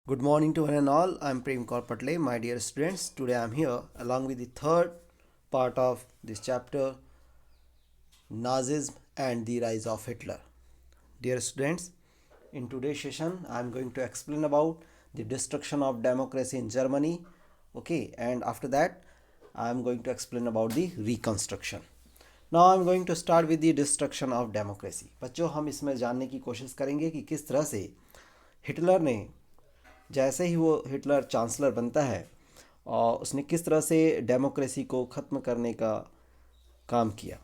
Good morning to one and all. I'm Prem Kaur Patle, my dear students. Today I'm here along with the third part of this chapter, Nazism and the Rise of Hitler. Dear students, in today's session I'm going to explain about the destruction of democracy in Germany. Okay, and after that I'm going to explain about the reconstruction. Now I'm going to start with the destruction of democracy. बच्चों हम इसमें जानने की कोशिश करेंगे कि किस तरह से हिटलर ने जैसे ही वो हिटलर चांसलर बनता है और उसने किस तरह से डेमोक्रेसी को ख़त्म करने का काम किया.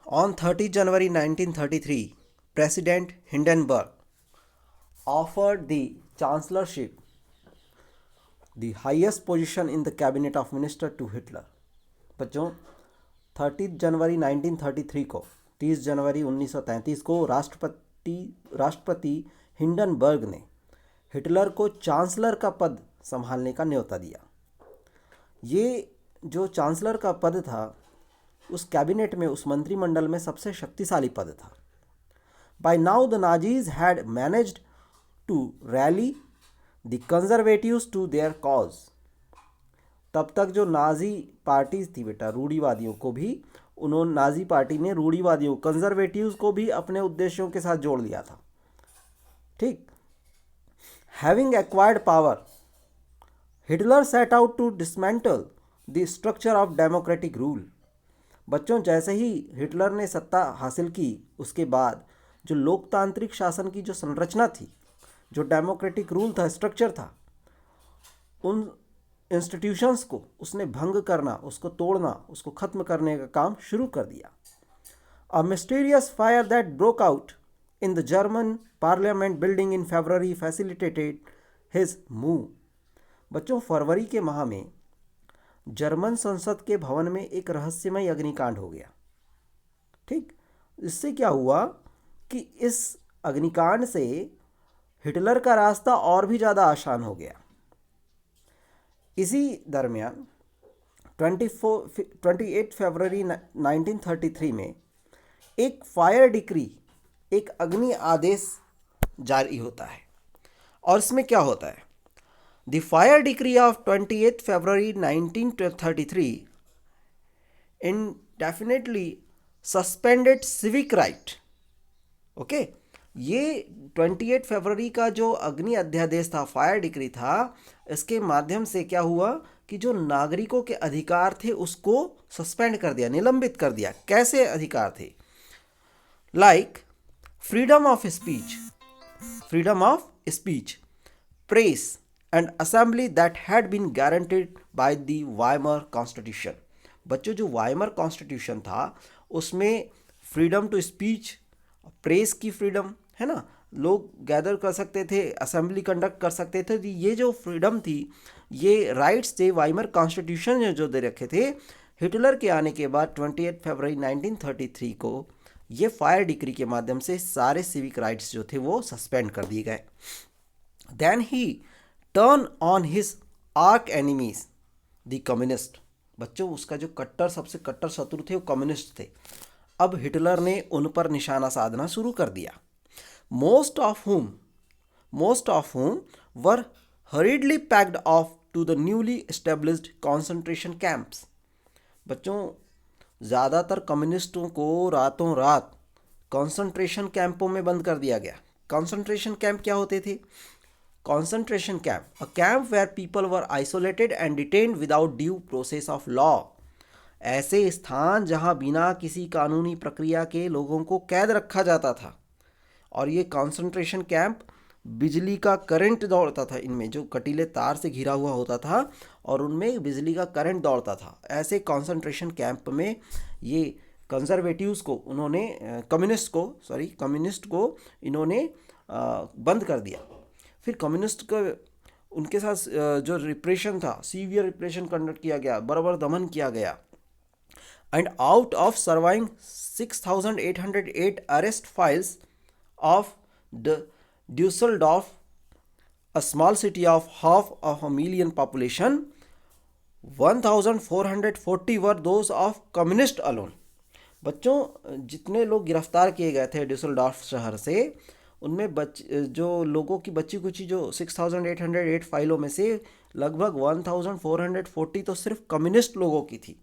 On 30 January 1933 president Hindenburg offered the chancellorship the highest position in the cabinet of minister to Hitler. बच्चों 30 जनवरी 1933 को 30 जनवरी 1933 को राष्ट्रपति हिंडनबर्ग ने हिटलर को चांसलर का पद संभालने का न्योता दिया. ये जो चांसलर का पद था उस कैबिनेट में, उस मंत्रिमंडल में सबसे शक्तिशाली पद था. By now the Nazis had managed to rally the conservatives to their cause. तब तक जो नाजी पार्टी थी बेटा, रूढ़िवादियों को भी उन्होंने, नाजी पार्टी ने रूढ़िवादियों कंजर्वेटिव्स को भी अपने उद्देश्यों के साथ जोड़ लिया था. ठीक. Having acquired power, Hitler set out to dismantle the structure of democratic rule. बच्चों जैसे ही हिटलर ने सत्ता हासिल की उसके बाद जो लोकतांत्रिक शासन की जो संरचना थी, जो डेमोक्रेटिक रूल था, स्ट्रक्चर था, उन इंस्टीट्यूशंस को उसने भंग करना, उसको तोड़ना, उसको ख़त्म करने का काम शुरू कर दिया. A mysterious fire that broke out in the German parliament building in February facilitated his move. बच्चों फरवरी के माह में जर्मन संसद के भवन में एक रहस्यमय अग्निकांड हो गया. ठीक. इससे क्या हुआ कि इस अग्निकांड से हिटलर का रास्ता और भी ज़्यादा आसान हो गया. इसी दरमियान 28 फरवरी 1933 में एक फायर डिक्री, एक अग्नि आदेश जारी होता है. और इसमें क्या होता है? The fire decree of 28 February 1933 indefinitely suspended civic right. Okay, ये 28 फरवरी का जो अग्नि अध्यादेश था, फायर डिक्री था, इसके माध्यम से क्या हुआ कि जो नागरिकों के अधिकार थे उसको सस्पेंड कर दिया, निलंबित कर दिया. कैसे अधिकार थे? Like freedom of speech, press and assembly that had been guaranteed by the Weimar Constitution. बच्चों जो वाइमर कॉन्स्टिट्यूशन था उसमें फ्रीडम टू स्पीच, प्रेस की फ्रीडम है ना, लोग गैदर कर सकते थे, असेंबली कंडक्ट कर सकते थे. तो ये जो फ्रीडम थी, ये राइट्स थे, वाइमर कॉन्स्टिट्यूशन ने जो दे रखे थे. हिटलर के आने के बाद 28 फरवरी 1933 को ये फायर डिक्री के माध्यम से सारे सिविक राइट्स जो थे वो सस्पेंड कर दिए गए. Then he turn on his arch enemies the communist. बच्चों उसका जो सबसे कट्टर शत्रु थे वो कम्युनिस्ट थे. अब हिटलर ने उन पर निशाना साधना शुरू कर दिया. Most of whom were hurriedly packed off to the newly established concentration camps. बच्चों ज़्यादातर कम्युनिस्टों को रातों रात कॉन्सेंट्रेशन कैंपों में बंद कर दिया गया. कॉन्सेंट्रेशन कैंप क्या होते थे? Concentration camp, a camp where people were isolated and detained without due process of law. ऐसे स्थान जहां बिना किसी कानूनी प्रक्रिया के लोगों को कैद रखा जाता था. और ये कॉन्सेंट्रेशन कैंप बिजली का करंट दौड़ता था, इनमें जो कटीले तार से घिरा हुआ होता था और उनमें बिजली का करंट दौड़ता था. ऐसे कॉन्सेंट्रेशन कैंप में ये कंजर्वेटिव्स को उन्होंने, कम्युनिस्ट को इन्होंने बंद कर दिया. फिर कम्युनिस्ट को उनके साथ जो रिप्रेशन था, सीवियर रिप्रेशन कंडक्ट किया गया, बराबर दमन किया गया. And out of surviving 6,808 arrest files of the Dusseldorf, a small city of half of a million population, 1,440 were those of communist alone. बच्चों जितने लोग गिरफ्तार किए गए थे ड्यूसलडॉर्फ शहर से, उनमें जो लोगों की बची कुची जो 6808 फाइलों में से लगभग 1440 तो सिर्फ कम्युनिस्ट लोगों की थी,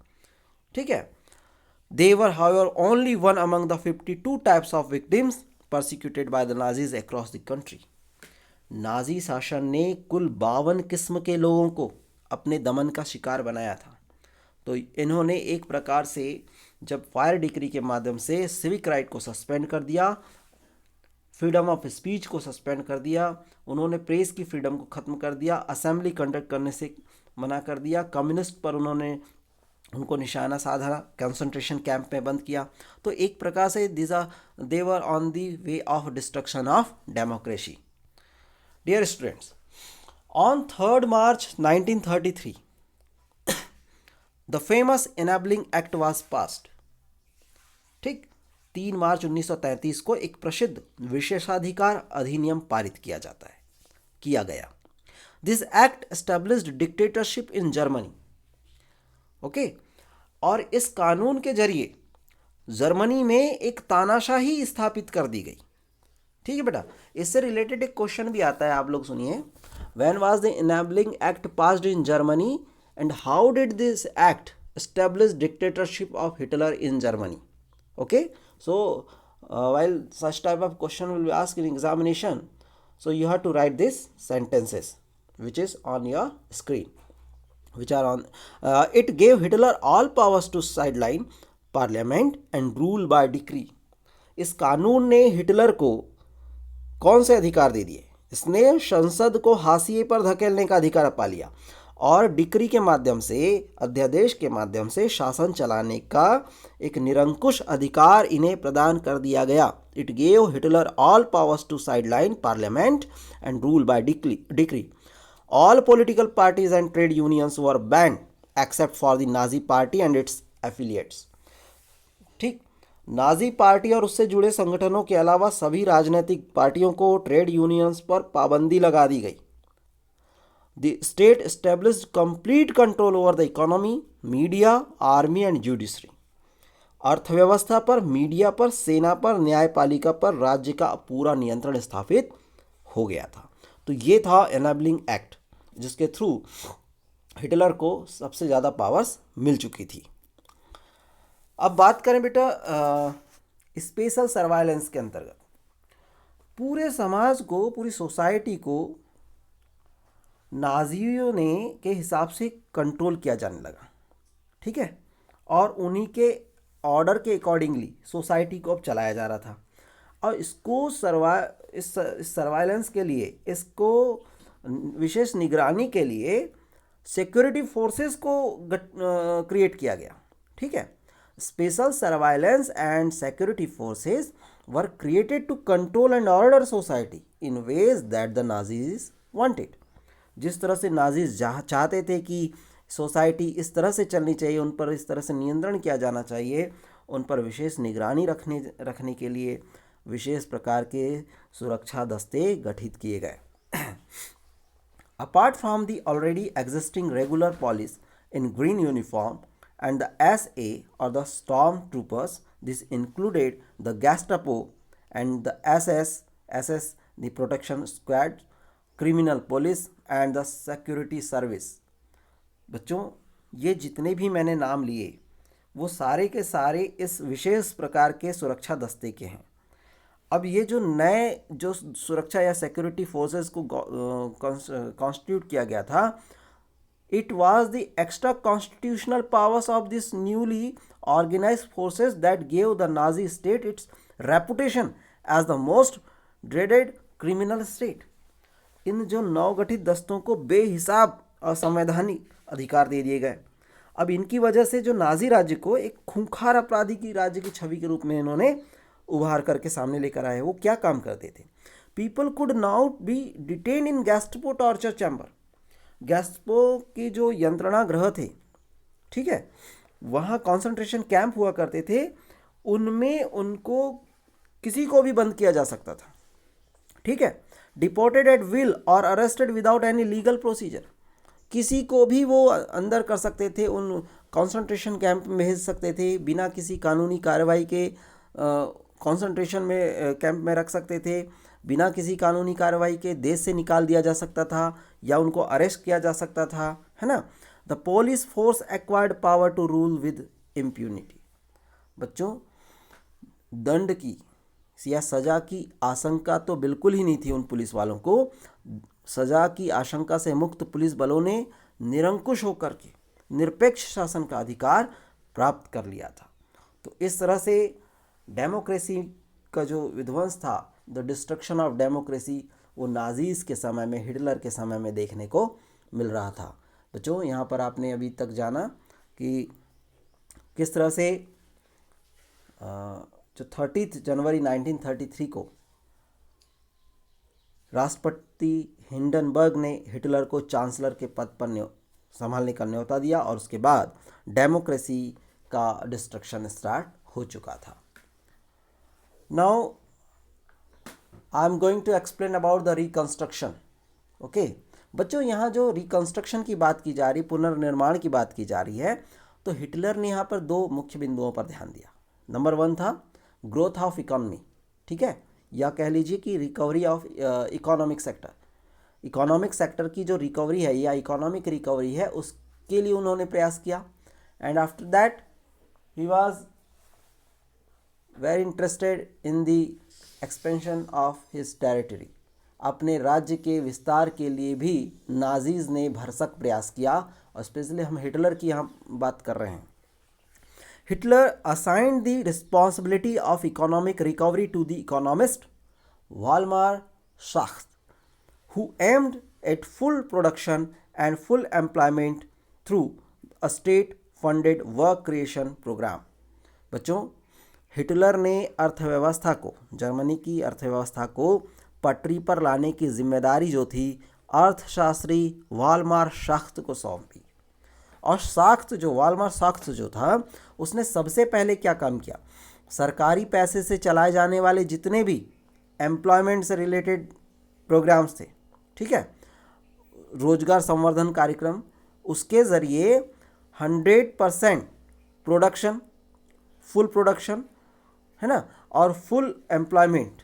ठीक है। They were, however, only one among the 52 types of victims persecuted by the Nazis across the country. Nazi शासन ने कुल 52 किस्म के लोगों को अपने दमन का शिकार बनाया था। तो इन्होंने एक प्रकार से जब फायर डिक्री के माध्यम से सिविक राइट को सस्पेंड कर दिया, फ्रीडम ऑफ स्पीच को सस्पेंड कर दिया, उन्होंने प्रेस की फ्रीडम को ख़त्म कर दिया, असेंबली कंडक्ट करने से मना कर दिया, कम्युनिस्ट पर उन्होंने उनको निशाना साधा, कंसंट्रेशन कैंप में बंद किया। तो एक प्रकार से they were on the way of destruction of democracy. Dear students, on 3 March 1933 the famous enabling act was passed. ठीक, 3 मार्च 1933 को एक प्रसिद्ध विशेषाधिकार अधिनियम पारित किया गया। This act established dictatorship in Germany. Okay, और इस कानून के जरिए जर्मनी में एक तानाशाही स्थापित कर दी गई। ठीक है बेटा, इससे रिलेटेड एक क्वेश्चन भी आता है, आप लोग सुनिए। When was the enabling act passed in Germany and how did this act establish dictatorship of Hitler in Germany? Okay, so while such type of question will be asked in examination, so you have to write these sentences which is on your screen, which are on it gave Hitler all powers to sideline parliament and rule by decree. इस कानून ने Hitler को कौन से अधिकार दे दिए? इसने संसद को हाशिए पर धकेलने का अधिकार पा लिया और डिक्री के माध्यम से, अध्यादेश के माध्यम से शासन चलाने का एक निरंकुश अधिकार इन्हें प्रदान कर दिया गया। It gave Hitler all powers to sideline parliament and rule by decree. All political parties and trade unions were banned except for the Nazi party and its affiliates. ठीक, नाजी पार्टी और उससे जुड़े संगठनों के अलावा सभी राजनीतिक पार्टियों को, ट्रेड यूनियंस पर पाबंदी लगा दी गई। The state established complete control over the economy, media, army and judiciary. अर्थव्यवस्था पर, मीडिया पर, सेना पर, न्यायपालिका पर राज्य का पूरा नियंत्रण स्थापित हो गया था। तो ये था एनेबलिंग एक्ट, जिसके थ्रू हिटलर को सबसे ज़्यादा पावर्स मिल चुकी थी। अब बात करें बेटा स्पेशल सर्वाइलेंस के अंतर्गत पूरे समाज को, पूरी सोसाइटी को नाजियों ने के हिसाब से कंट्रोल किया जाने लगा। ठीक है, और उन्हीं के ऑर्डर के अकॉर्डिंगली सोसाइटी को अब चलाया जा रहा था। और इसको इस सर्वाइलेंस के लिए, इसको विशेष निगरानी के लिए सिक्योरिटी फोर्सेस को क्रिएट किया गया। ठीक है, special surveillance and security forces were created to control and order society in ways that the Nazis wanted. जिस तरह से नाजीज चाहते थे कि सोसाइटी इस तरह से चलनी चाहिए, उन पर इस तरह से नियंत्रण किया जाना चाहिए, उन पर विशेष निगरानी रखने के लिए विशेष प्रकार के सुरक्षा दस्ते गठित किए गए। Apart from the already existing regular police in green uniform and the SA और the storm troopers, this included the Gestapo and the SS the protection squad, criminal police and the security service. बच्चों, ये जितने भी मैंने नाम लिए वो सारे के सारे इस विशेष प्रकार के सुरक्षा दस्ते के हैं। अब ये जो नए जो सुरक्षा या सिक्योरिटी फोर्सेस को कॉन्स्टिट्यूट किया गया था, it was the extra constitutional powers of this newly organised forces that gave the Nazi state its reputation as the most dreaded criminal state. इन जो नवगठित दस्तों को बेहिसाब असंवैधानिक अधिकार दे दिए गए। अब इनकी वजह से जो नाजी राज्य को एक खूंखार अपराधी की राज्य की छवि के रूप में इन्होंने उभार करके सामने लेकर आए। वो क्या काम करते थे? People could now be detain in Gestapo torture chamber. Gestapo की जो यंत्रणा गृह थे, ठीक है, वहाँ कॉन्सेंट्रेशन कैंप हुआ करते थे, उनमें उनको किसी को भी बंद किया जा सकता था। ठीक है, डिपोर्टेड एट विल और arrested without any legal procedure. किसी को भी वो अंदर कर सकते थे, उन कॉन्सेंट्रेशन कैंप में भेज सकते थे, बिना किसी कानूनी कार्रवाई के कॉन्सेंट्रेशन में कैंप में रख सकते थे, बिना किसी कानूनी कार्रवाई के देश से निकाल दिया जा सकता था या उनको अरेस्ट किया जा सकता था, है ना। The police force acquired power to rule with impunity. बच्चों, दंड की या सजा की आशंका तो बिल्कुल ही नहीं थी उन पुलिस वालों को। सजा की आशंका से मुक्त पुलिस बलों ने निरंकुश होकर के निरपेक्ष शासन का अधिकार प्राप्त कर लिया था। तो इस तरह से डेमोक्रेसी का जो विध्वंस था, द डिस्ट्रक्शन ऑफ डेमोक्रेसी, वो नाजीज के समय में, हिटलर के समय में देखने को मिल रहा था। बच्चों, यहाँ पर आपने अभी तक जाना कि किस तरह से जो 30 जनवरी 1933 को राष्ट्रपति हिंडनबर्ग ने हिटलर को चांसलर के पद पर संभालने का न्योता दिया और उसके बाद डेमोक्रेसी का डिस्ट्रक्शन स्टार्ट हो चुका था। Now I am going to explain about the reconstruction. Okay बच्चों, यहाँ जो रिकंस्ट्रक्शन की बात की जा रही, पुनर्निर्माण की बात की जा रही है, तो हिटलर ने यहाँ पर दो मुख्य बिंदुओं पर ध्यान दिया। नंबर 1 था ग्रोथ ऑफ इकोनॉमी, ठीक है, या कह लीजिए कि recovery of economic sector. Economic sector की जो रिकवरी है या इकोनॉमिक रिकवरी है, उसके लिए उन्होंने प्रयास किया। And after that he was very interested in the expansion of his territory. अपने राज्य के विस्तार के लिए भी नाजीज ने भरसक प्रयास किया, और स्पेशली हम हिटलर की यहाँ बात कर रहे हैं। Hitler assigned the responsibility of economic recovery to the economist Waldemar Schacht, who aimed at full production and full employment through a state-funded work creation program. बच्चों, हिटलर ने अर्थव्यवस्था को, जर्मनी की अर्थव्यवस्था को पटरी पर लाने की जिम्मेदारी जो थी, अर्थशास्त्री वाल्मार शाख्त को सौंपी। और वाल्मार शाख्त जो था, उसने सबसे पहले क्या काम किया, सरकारी पैसे से चलाए जाने वाले जितने भी एम्प्लॉयमेंट से रिलेटेड प्रोग्राम्स थे, ठीक है, रोजगार संवर्धन कार्यक्रम, उसके ज़रिए 100% प्रोडक्शन, फुल प्रोडक्शन, है ना, और फुल एम्प्लॉयमेंट,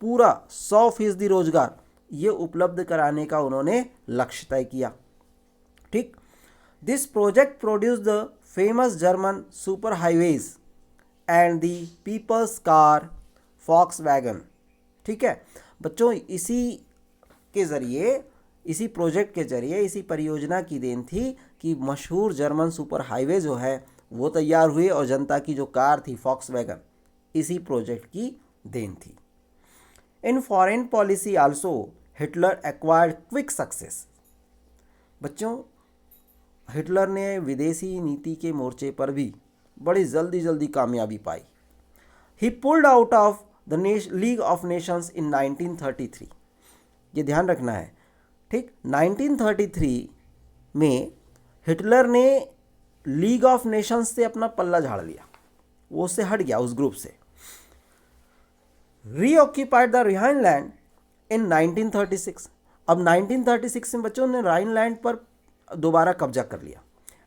पूरा 100% रोजगार, ये उपलब्ध कराने का उन्होंने लक्ष्य तय किया। ठीक, this project produce the famous German super highways and the people's car wagon. ठीक है बच्चों, इसी के ज़रिए, इसी प्रोजेक्ट के ज़रिए, इसी परियोजना की देन थी कि मशहूर जर्मन सुपर हाईवे जो है वो तैयार हुए, और जनता की जो कार थी वैगन, इसी प्रोजेक्ट की देन थी। In foreign policy also Hitler acquired quick success. बच्चों, हिटलर ने विदेशी नीति के मोर्चे पर भी बड़ी जल्दी कामयाबी पाई। He pulled out of the League of Nations in 1933। ये ध्यान रखना है, ठीक, 1933 में हिटलर ने लीग ऑफ नेशंस से अपना पल्ला झाड़ लिया, वो उससे हट गया, उस ग्रुप से। रीऑक्यूपाइड द राइनलैंड इन 1936। अब 1936 में बच्चों ने राइनलैंड पर दोबारा कब्जा कर लिया।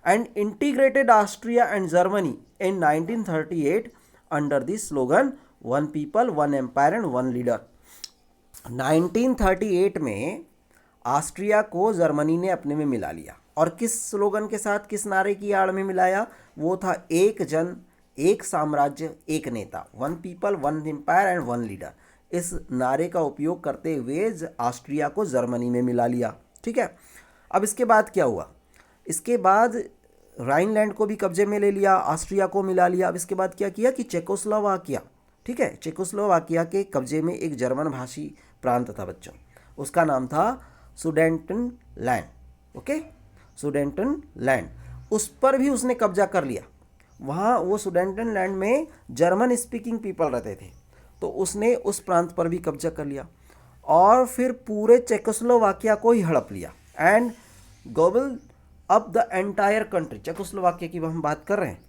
And integrated Austria and Germany in 1938 under the slogan one people one empire and one leader. 1938 में ऑस्ट्रिया को जर्मनी ने अपने में मिला लिया, और किस स्लोगन के साथ, किस नारे की आड़ में मिलाया, वो था एक जन, एक साम्राज्य, एक नेता, one people one empire and one leader. इस नारे का उपयोग करते हुए ऑस्ट्रिया को जर्मनी में मिला लिया। ठीक है, अब इसके बाद क्या हुआ, इसके बाद राइनलैंड को भी कब्जे में ले लिया, ऑस्ट्रिया को मिला लिया। अब इसके बाद क्या किया कि चेकोस्लोवाकिया, ठीक है, चेकोस्लोवाकिया के कब्जे में एक जर्मन भाषी प्रांत था बच्चों, उसका नाम था सुडेटनलैंड। ओके, सुडेटनलैंड, उस पर भी उसने कब्जा कर लिया। वहाँ वो सुडेटनलैंड में जर्मन स्पीकिंग पीपल रहते थे, तो उसने उस प्रांत पर भी कब्जा कर लिया, और फिर पूरे चेकोस्लोवाकिया को ही हड़प लिया and gobble up the entire country. Czechoslovakia की हम बात कर रहे हैं।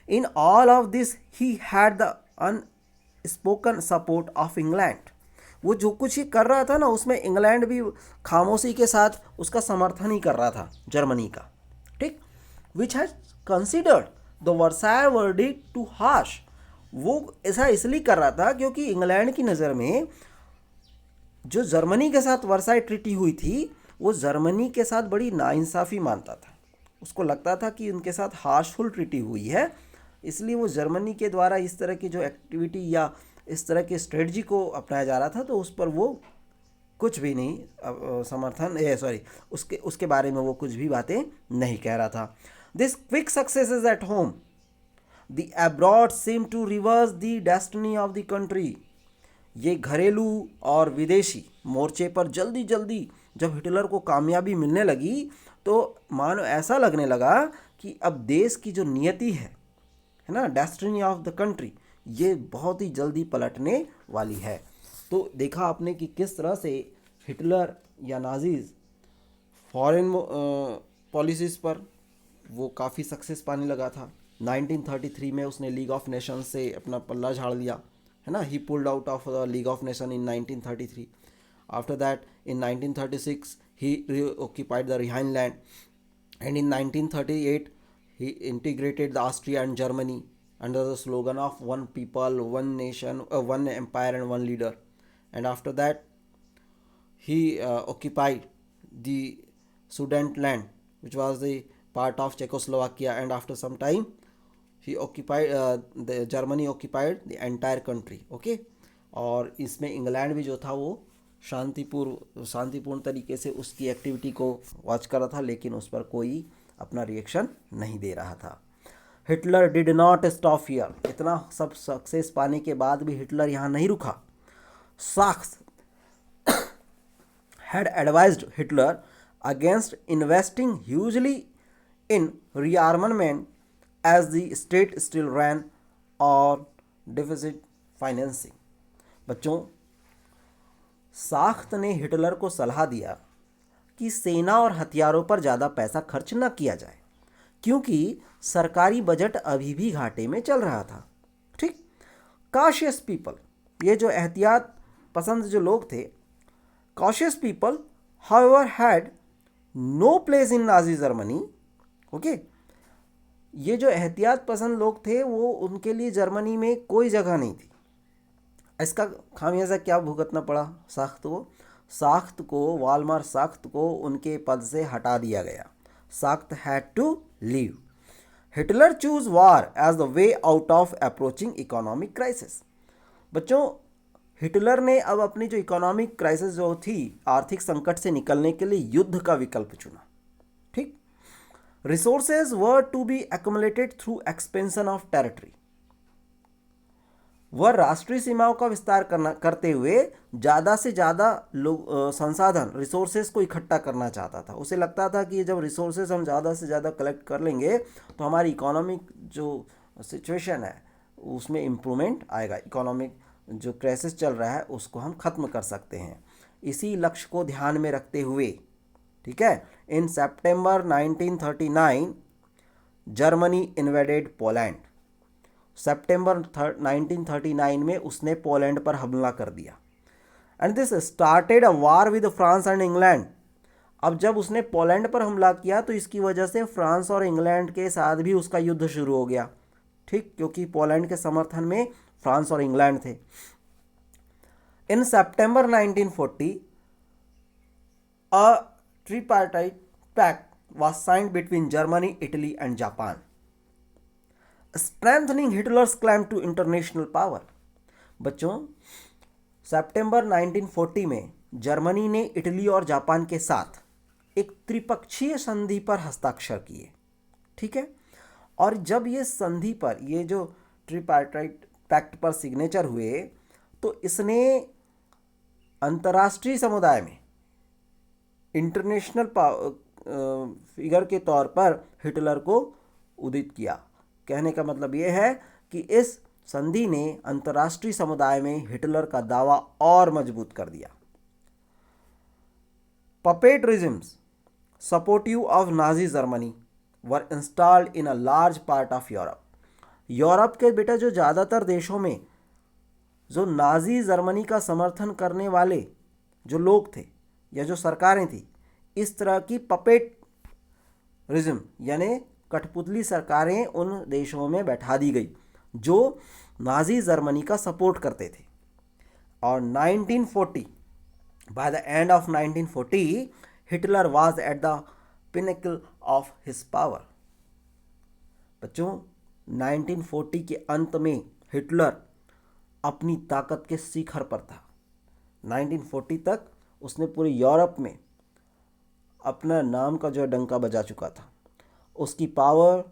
In all of this he had the unspoken support of England. वो जो कुछ ही कर रहा था ना, उसमें इंग्लैंड भी खामोशी के साथ उसका समर्थन ही कर रहा था, जर्मनी का। ठीक, which has considered the Versailles verdict too harsh. वो ऐसा इसलिए कर रहा था क्योंकि इंग्लैंड की नज़र में जो जर्मनी के साथ वर्साई ट्रीटी हुई थी, वो जर्मनी के साथ बड़ी नाइंसाफ़ी मानता था। उसको लगता था कि उनके साथ हार्शफुल ट्रीटी हुई है, इसलिए वो जर्मनी के द्वारा इस तरह की जो एक्टिविटी या इस तरह की स्ट्रेटजी को अपनाया जा रहा था, तो उस पर वो कुछ भी नहीं समर्थन सॉरी उसके उसके बारे में वो कुछ भी बातें नहीं कह रहा था। This quick successes at home the abroad seem to reverse the destiny of the country. ये घरेलू और विदेशी मोर्चे पर जल्दी जल्दी जब हिटलर को कामयाबी मिलने लगी, तो मानो ऐसा लगने लगा कि अब देश की जो नियति है ना, डेस्टिनी ऑफ द कंट्री, ये बहुत ही जल्दी पलटने वाली है। तो देखा आपने कि किस तरह से हिटलर या नाजीज फॉरेन पॉलिसीज़ पर वो काफ़ी सक्सेस पाने लगा था। 1933 में उसने लीग ऑफ नेशंस से अपना पल्ला झाड़ लिया, है ना। ही pulled out of the League of nation in 1933। After that in 1936 he occupied the Rhineland, and in 1938 he integrated the Austria and Germany under the slogan of one people, one nation, one empire and one leader. And after that he occupied the Sudetenland, which was the part of Czechoslovakia, and after some time he occupied the Germany occupied the entire country. Okay, और इसमें England भी जो था वो शांतिपूर्ण तरीके से उसकी एक्टिविटी को वॉच कर रहा था, लेकिन उस पर कोई अपना रिएक्शन नहीं दे रहा था। Hitler did not stop here. इतना सब सक्सेस पाने के बाद भी हिटलर यहाँ नहीं रुका। Socks had advised Hitler against investing hugely in rearmament as the state still ran on deficit financing. बच्चों, साख्त ने हिटलर को सलाह दिया कि सेना और हथियारों पर ज़्यादा पैसा खर्च न किया जाए, क्योंकि सरकारी बजट अभी भी घाटे में चल रहा था। ठीक। कॉशियस पीपल, ये जो एहतियात पसंद जो लोग थे, cautious people however had no place in Nazi Germany. Okay, ये जो एहतियात पसंद लोग थे वो उनके लिए जर्मनी में कोई जगह नहीं थी। इसका खामियाजा क्या भुगतना पड़ा साख्त को वालमार साख्त को उनके पद से हटा दिया गया। Schacht had to leave. Hitler chose war as the way out of approaching economic crisis. बच्चों, हिटलर ने अब अपनी जो इकोनॉमिक क्राइसिस जो थी, आर्थिक संकट से निकलने के लिए युद्ध का विकल्प चुना। ठीक। Resources were to be accumulated through expansion of territory. वह राष्ट्रीय सीमाओं का विस्तार करते हुए ज़्यादा से ज़्यादा संसाधन रिसोर्सेज को इकट्ठा करना चाहता था। उसे लगता था कि जब रिसोर्सेज हम ज़्यादा से ज़्यादा कलेक्ट कर लेंगे तो हमारी इकोनॉमिक जो सिचुएशन है उसमें इम्प्रूवमेंट आएगा, इकोनॉमिक जो क्राइसिस चल रहा है उसको हम ख़त्म कर सकते हैं। इसी लक्ष्य को ध्यान में रखते हुए, ठीक है, इन सितंबर 1939 जर्मनी इन्वेडेड पोलैंड। सितंबर 1939 में उसने पोलैंड पर हमला कर दिया। And this started a war with France and England. अब जब उसने पोलैंड पर हमला किया तो इसकी वजह से फ्रांस और इंग्लैंड के साथ भी उसका युद्ध शुरू हो गया। ठीक, क्योंकि पोलैंड के समर्थन में फ्रांस और इंग्लैंड थे। इन सितंबर 1940 अ ट्रिपार्टाइट pact was signed between Germany, Italy and Japan, strengthening Hitler's claim to international power. बच्चों, सितंबर 1940 में जर्मनी ने इटली और जापान के साथ एक त्रिपक्षीय संधि पर हस्ताक्षर किए। ठीक है, और जब ये संधि पर, ये जो ट्रिपार्टाइट पैक्ट पर सिग्नेचर हुए, तो इसने अंतर्राष्ट्रीय समुदाय में इंटरनेशनल फिगर के तौर पर हिटलर को उदित किया। कहने का मतलब ये है कि इस संधि ने अंतर्राष्ट्रीय समुदाय में हिटलर का दावा और मजबूत कर दिया। Puppet regimes supportive of Nazi Germany were installed in a large part of Europe. Europe के बेटा जो ज़्यादातर देशों में जो नाजी जर्मनी का समर्थन करने वाले जो लोग थे या जो सरकारें थी, इस तरह की पपेट रिज्म यानी कठपुतली सरकारें उन देशों में बैठा दी गई जो नाजी जर्मनी का सपोर्ट करते थे। और 1940 By the end of 1940, Hitler was at the pinnacle of his power. बच्चों 1940 के अंत में हिटलर अपनी ताकत के शिखर पर था। 1940 तक उसने पूरे यूरोप में अपना नाम का जो डंका बजा चुका था। उसकी पावर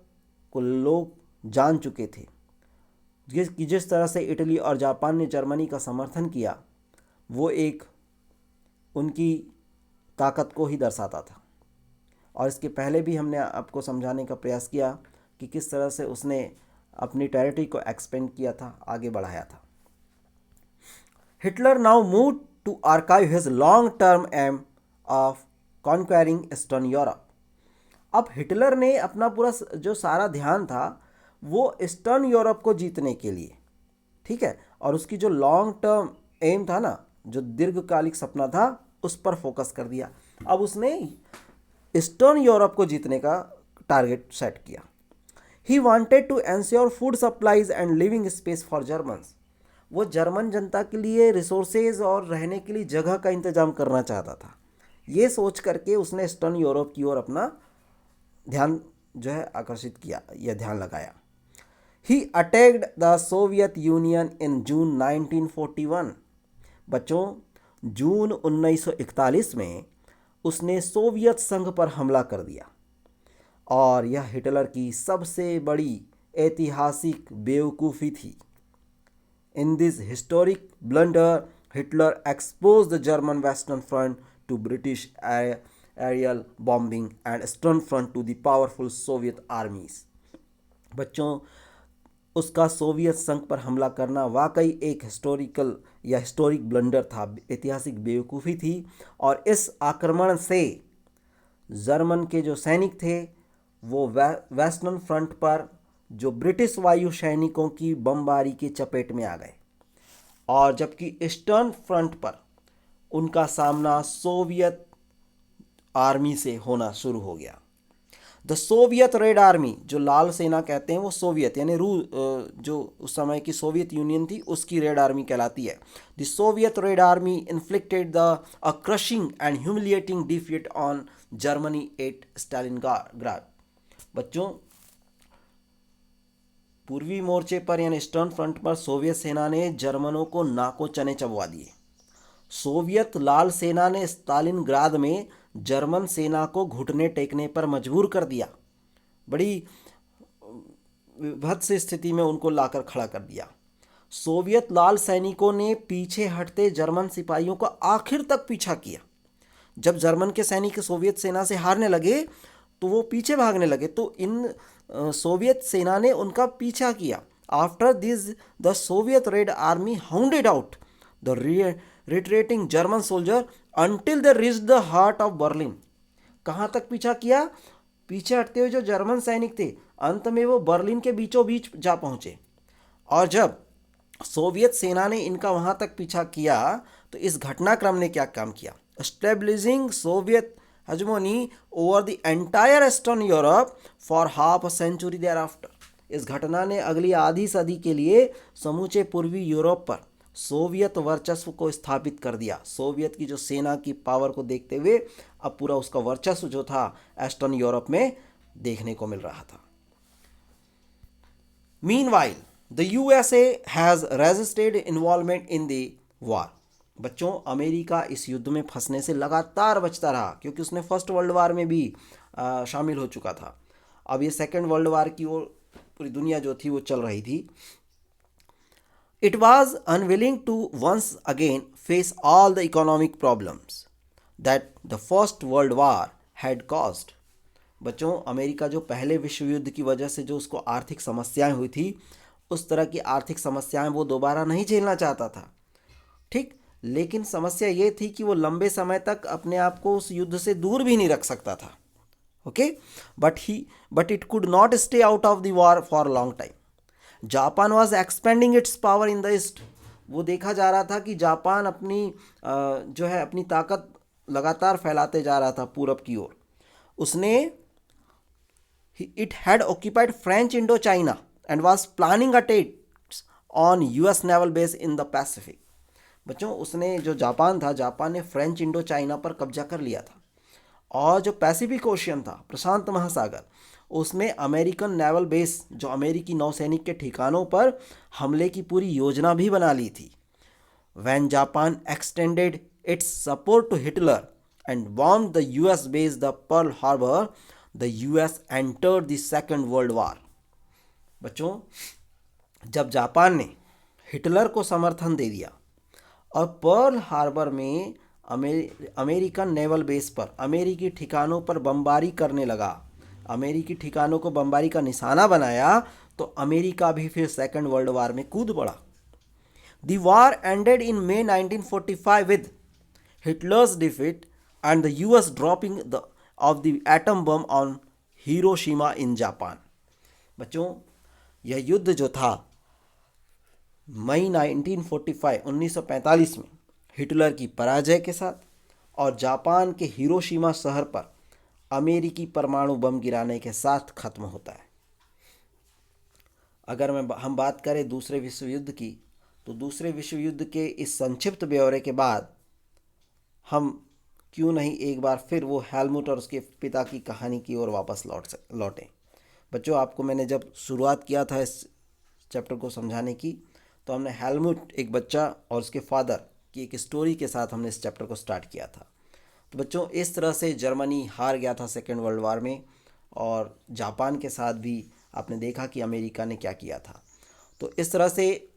को लोग जान चुके थे। जिस तरह से इटली और जापान ने जर्मनी का समर्थन किया, वो एक उनकी ताकत को ही दर्शाता था। और इसके पहले भी हमने आपको समझाने का प्रयास किया कि किस तरह से उसने अपनी टेरिटरी को एक्सपेंड किया था, आगे बढ़ाया था। हिटलर नाउ मूव टू आर्काइव his long term aim of conquering eastern Europe. अब हिटलर ने अपना पूरा जो सारा ध्यान था वो ईस्टर्न यूरोप को जीतने के लिए, ठीक है, और उसकी जो लॉन्ग टर्म एम था ना, जो दीर्घकालिक सपना था, उस पर फोकस कर दिया। अब उसने ईस्टर्न यूरोप को जीतने का टारगेट सेट किया। He wanted to ensure food supplies and living space for Germans. वो जर्मन जनता के लिए रिसोर्सेज और रहने के लिए जगह का इंतजाम करना चाहता था। ये सोच करके उसने ईस्टर्न यूरोप की ओर अपना ध्यान जो है आकर्षित किया या ध्यान लगाया। ही attacked the Soviet union in जून 1941। बच्चों, जून 1941 में उसने सोवियत संघ पर हमला कर दिया और यह हिटलर की सबसे बड़ी ऐतिहासिक बेवकूफ़ी थी। In this historic blunder Hitler expose the German western front to British aerial bombing and eastern front to the powerful Soviet armies. बच्चों, उसका सोवियत संघ पर हमला करना वाकई एक हिस्टोरिक ब्लंडर था, ऐतिहासिक बेवकूफ़ी थी। और इस आक्रमण से जर्मन के जो सैनिक थे वो वेस्टर्न फ्रंट पर जो ब्रिटिश वायु सैनिकों की बमबारी की चपेट में आ गए, और जबकि ईस्टर्न फ्रंट पर उनका सामना सोवियत आर्मी से होना शुरू हो गया। द सोवियत रेड आर्मी, जो लाल सेना कहते हैं, वो सोवियत यानी जो उस समय की सोवियत यूनियन थी उसकी रेड आर्मी कहलाती है। The Soviet red army inflicted the a crushing and humiliating defeat on Germany at Stalingrad. बच्चों, पूर्वी मोर्चे पर यानी ईस्टर्न फ्रंट पर सोवियत सेना ने जर्मनों को नाको चने चबवा दिए। सोवियत लाल सेना ने स्टालिनग्राद में जर्मन सेना को घुटने टेकने पर मजबूर कर दिया। बड़ी विभत्स स्थिति में उनको लाकर खड़ा कर दिया। सोवियत लाल सैनिकों ने पीछे हटते जर्मन सिपाहियों का आखिर तक पीछा किया। जब जर्मन के सैनिक सोवियत सेना से हारने लगे तो वो पीछे भागने लगे, तो इन सोवियत सेना ने उनका पीछा किया। After this the Soviet red army hounded out the retreating German soldier until they reach the heart of Berlin. कहाँ तक पीछा किया? पीछे हटते हुए जो जर्मन सैनिक थे, अंत में वो बर्लिन के बीचों बीच जा पहुंचे। और जब सोवियत सेना ने इनका वहां तक पीछा किया तो इस घटनाक्रम ने क्या काम किया? Stabilising Soviet hegemony over the entire eastern Europe for half a century thereafter. इस घटना ने अगली आधी सदी के लिए समूचे पूर्वी यूरोप पर सोवियत वर्चस्व को स्थापित कर दिया। सोवियत की जो सेना की पावर को देखते हुए अब पूरा उसका वर्चस्व जो था ईस्टर्न यूरोप में देखने को मिल रहा था। Meanwhile the USA has resisted involvement in the war. बच्चों, अमेरिका इस युद्ध में फंसने से लगातार बचता रहा, क्योंकि उसने फर्स्ट वर्ल्ड वार में भी शामिल हो चुका था। अब ये सेकेंड वर्ल्ड वार की ओर पूरी दुनिया जो थी वो चल रही थी। It was unwilling to once again face all the economic problems that the First World War had caused. बच्चों, अमेरिका जो पहले विश्व युद्ध की वजह से जो उसको आर्थिक समस्याएं हुई थी, उस तरह की आर्थिक समस्याएं वो दोबारा नहीं झेलना चाहता था, ठीक। लेकिन समस्या ये थी कि वो लंबे समय तक अपने आप को उस युद्ध से दूर भी नहीं रख सकता था, okay. But it could not stay out of the war for long time. Japan was expanding it's power in the east. वो देखा जा रहा था कि जापान अपनी ताकत लगातार फैलाते जा रहा था पूरब की ओर। उसने it had occupied French Indo China and was planning attacks on US naval base in the Pacific. बच्चों उसने जो जापान था, जापान ने फ्रेंच इंडो चाइना पर कब्जा कर लिया था, और जो पैसिफिक ओशियन था, प्रशांत महासागर, उसमें अमेरिकन नेवल बेस, जो अमेरिकी नौसैनिक के ठिकानों पर हमले की पूरी योजना भी बना ली थी। When Japan extended its support to Hitler and bombed the US base the Pearl Harbor, the US entered the Second World War. बच्चों जब जापान ने हिटलर को समर्थन दे दिया और पर्ल हार्बर में अमेरिकन नेवल बेस पर, अमेरिकी ठिकानों पर बमबारी करने लगा, अमेरिकी ठिकानों को बमबारी का निशाना बनाया, तो अमेरिका भी फिर सेकंड वर्ल्ड वार में कूद पड़ा। The war ended in May 1945 with Hitler's defeat and the US dropping of the atom bomb on Hiroshima in Japan. बच्चों यह युद्ध जो था मई 1945 में हिटलर की पराजय के साथ और जापान के हिरोशिमा शहर पर अमेरिकी परमाणु बम गिराने के साथ खत्म होता है। अगर हम बात करें दूसरे विश्व युद्ध की, तो दूसरे विश्व युद्ध के इस संक्षिप्त ब्यौरे के बाद हम क्यों नहीं एक बार फिर वो हेलमुट और उसके पिता की कहानी की ओर वापस लौटें। बच्चों आपको मैंने जब शुरुआत किया था इस चैप्टर को समझाने की, तो हमने हेलमुट, एक बच्चा और उसके फादर की एक स्टोरी के साथ हमने इस चैप्टर को स्टार्ट किया था। तो बच्चों इस तरह से जर्मनी हार गया था सेकेंड वर्ल्ड वार में, और जापान के साथ भी आपने देखा कि अमेरिका ने क्या किया था। तो इस तरह से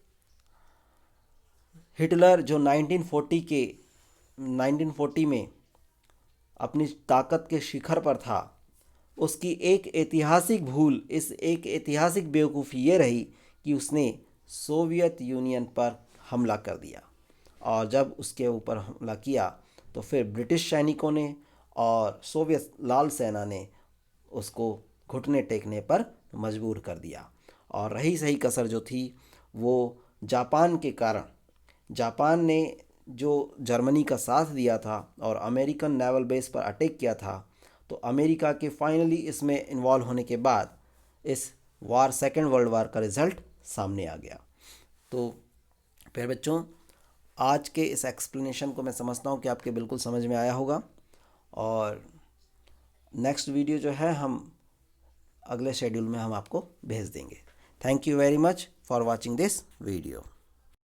हिटलर जो 1940 में अपनी ताकत के शिखर पर था, उसकी एक ऐतिहासिक भूल, इस एक ऐतिहासिक बेवकूफ़ी ये रही कि उसने सोवियत यूनियन पर हमला कर दिया, और जब उसके ऊपर हमला किया तो फिर ब्रिटिश सैनिकों ने और सोवियत लाल सेना ने उसको घुटने टेकने पर मजबूर कर दिया। और रही सही कसर जो थी वो जापान के कारण, जापान ने जो जर्मनी का साथ दिया था और अमेरिकन नेवल बेस पर अटैक किया था, तो अमेरिका के फाइनली इसमें इन्वॉल्व होने के बाद इस वार, सेकेंड वर्ल्ड वार का रिज़ल्ट सामने आ गया। तो फिर बच्चों आज के इस एक्सप्लेनेशन को मैं समझता हूँ कि आपके बिल्कुल समझ में आया होगा, और नेक्स्ट वीडियो जो है हम अगले शेड्यूल में हम आपको भेज देंगे। Thank you very much for watching this video.